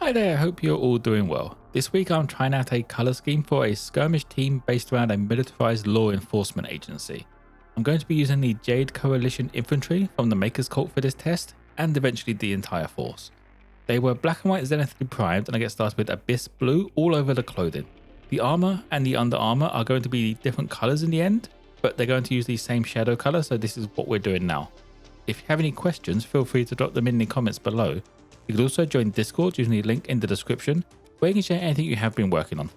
Hi there, I hope you're all doing well. This week I'm trying out a colour scheme for a skirmish team based around a militarised law enforcement agency. I'm going to be using the Jade Coalition Infantry from the Maker's Cult for this test, and eventually the entire force. They were black and white zenithally primed, and I get started with Abyss Blue all over the clothing. The armour and the under armour are going to be different colours in the end, but they're going to use the same shadow colour, so this is what we're doing now. If you have any questions, feel free to drop them in the comments below. You can also join Discord using the link in the description, where you can share anything you have been working on.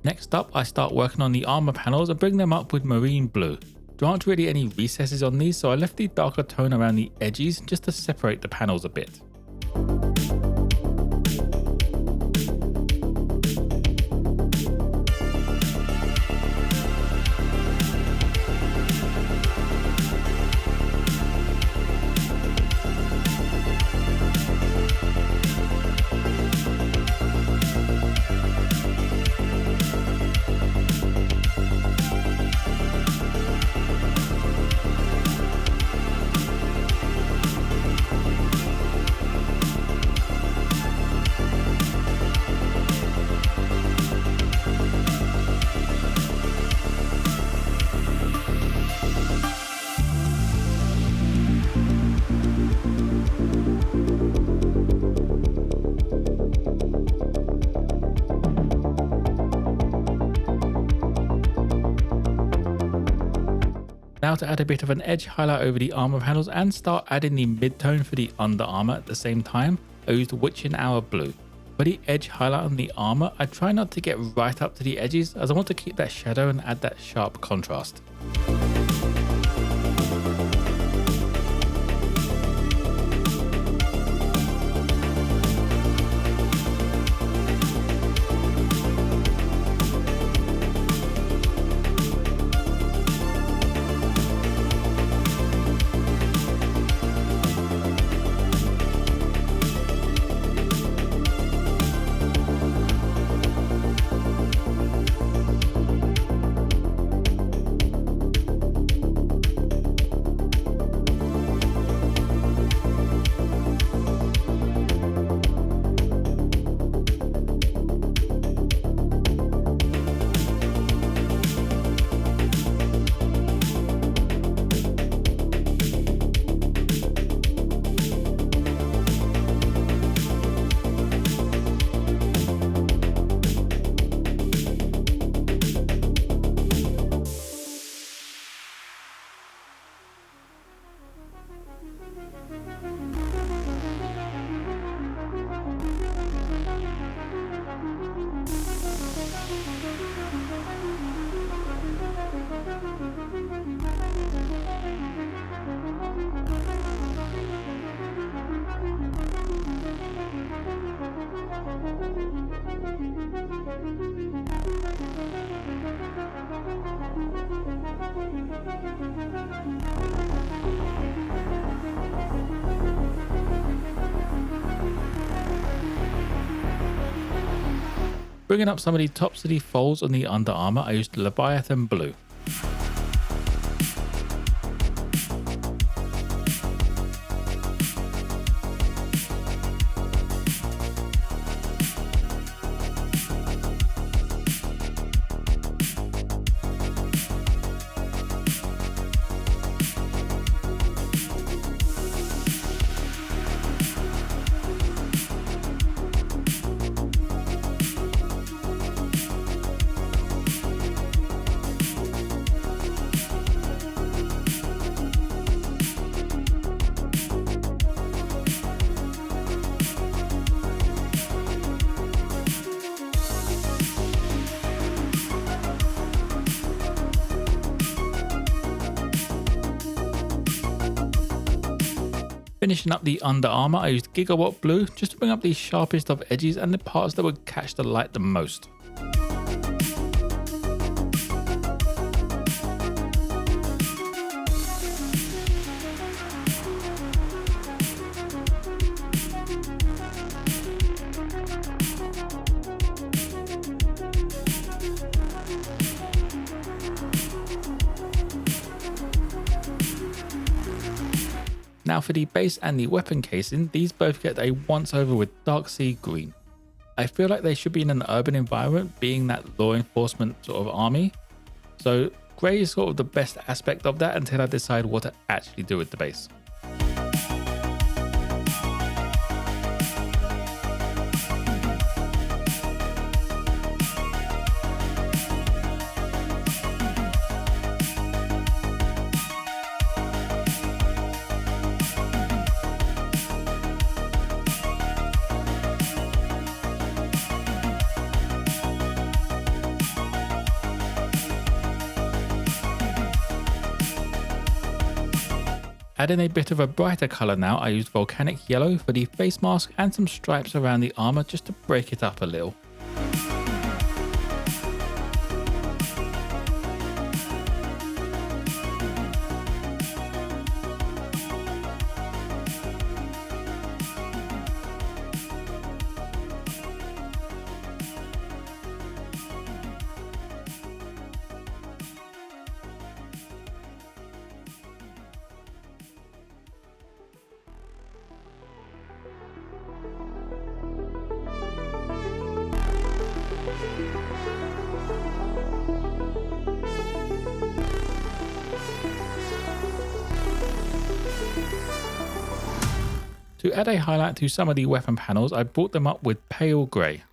Next up, I start working on the armor panels and bring them up with marine blue. There aren't really any recesses on these, so I left the darker tone around the edges just to separate the panels a bit. Now to add a bit of an edge highlight over the armor panels and start adding the mid-tone for the under armor at the same time, I used Witching Hour Blue. For the edge highlight on the armor, I try not to get right up to the edges as I want to keep that shadow and add that sharp contrast. Bringing up some of the tops of the folds on the under armor, I used Leviathan Blue. Finishing up the under armor, I used Gigawatt Blue just to bring up the sharpest of edges and the parts that would catch the light the most. Now for the base and the weapon casing, these both get a once over with dark sea green. I feel like they should be in an urban environment, being that law enforcement sort of army. So grey is sort of the best aspect of that until I decide what to actually do with the base. Adding a bit of a brighter colour now, I used Volcanic yellow for the face mask and some stripes around the armour just to break it up a little. To add a highlight to some of the weapon panels, I brought them up with pale grey.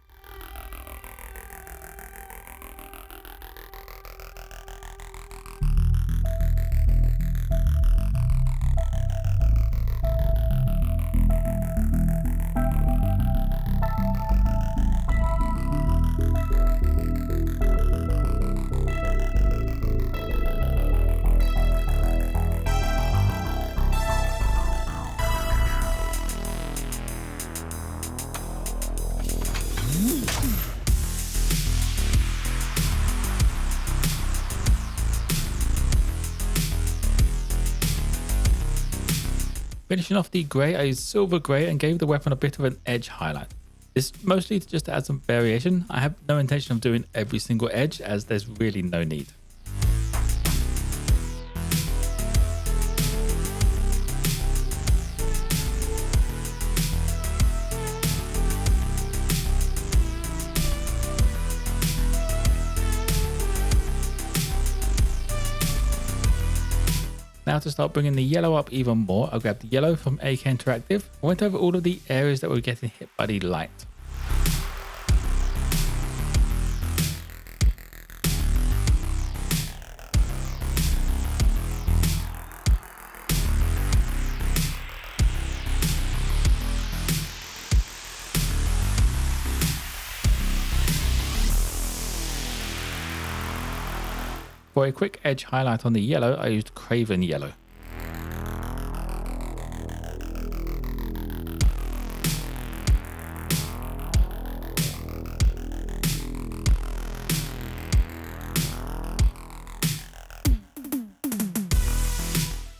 Finishing off the grey, I used silver grey and gave the weapon a bit of an edge highlight. This mostly just to add some variation. I have no intention of doing every single edge as there's really no need. Now to start bringing the yellow up even more, I grabbed the yellow from AK Interactive and went over all of the areas that were getting hit by the light. For a quick edge highlight on the yellow, I used Craven yellow.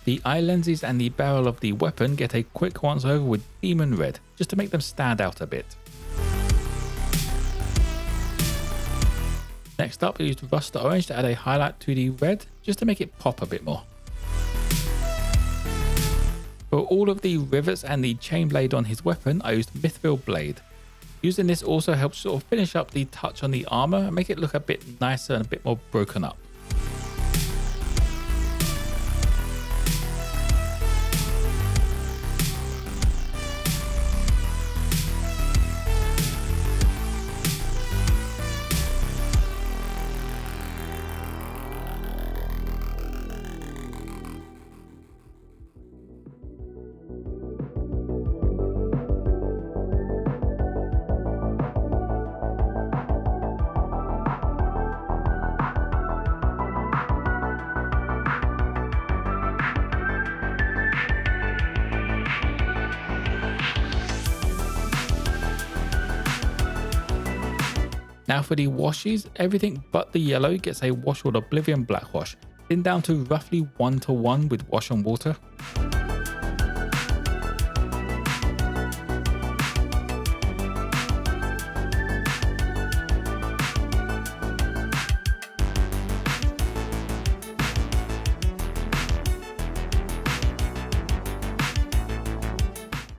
The eye lenses and the barrel of the weapon get a quick once over with Demon Red, just to make them stand out a bit. Next up, I used Rust Orange to add a highlight to the red, just to make it pop a bit more. For all of the rivets and the chain blade on his weapon, I used Mythril Blade. Using this also helps sort of finish up the touch on the armor and make it look a bit nicer and a bit more broken up. Now for the washes, everything but the yellow gets a wash called Oblivion Black Wash, thinned down to roughly 1:1 with wash and water.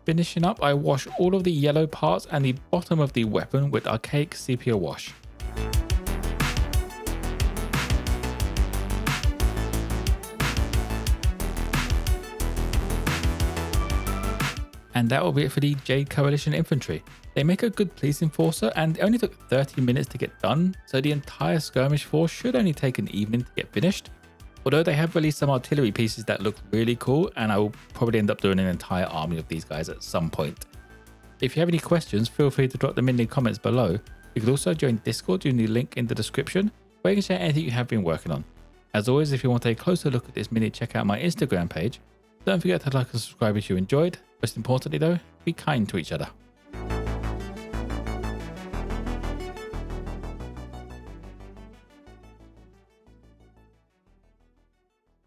Finishing up, I wash all of the yellow parts and the bottom of the weapon with Archaic Sepia wash. And that will be it for the Jade Coalition Infantry. They make a good police enforcer and it only took 30 minutes to get done, so the entire skirmish force should only take an evening to get finished. Although they have released some artillery pieces that look really cool, and I will probably end up doing an entire army of these guys at some point. If you have any questions, feel free to drop them in the comments below. You can also join Discord using the link in the description, where you can share anything you have been working on. As always, if you want a closer look at this mini, check out my Instagram page. Don't forget to like and subscribe if you enjoyed. Most importantly though, be kind to each other.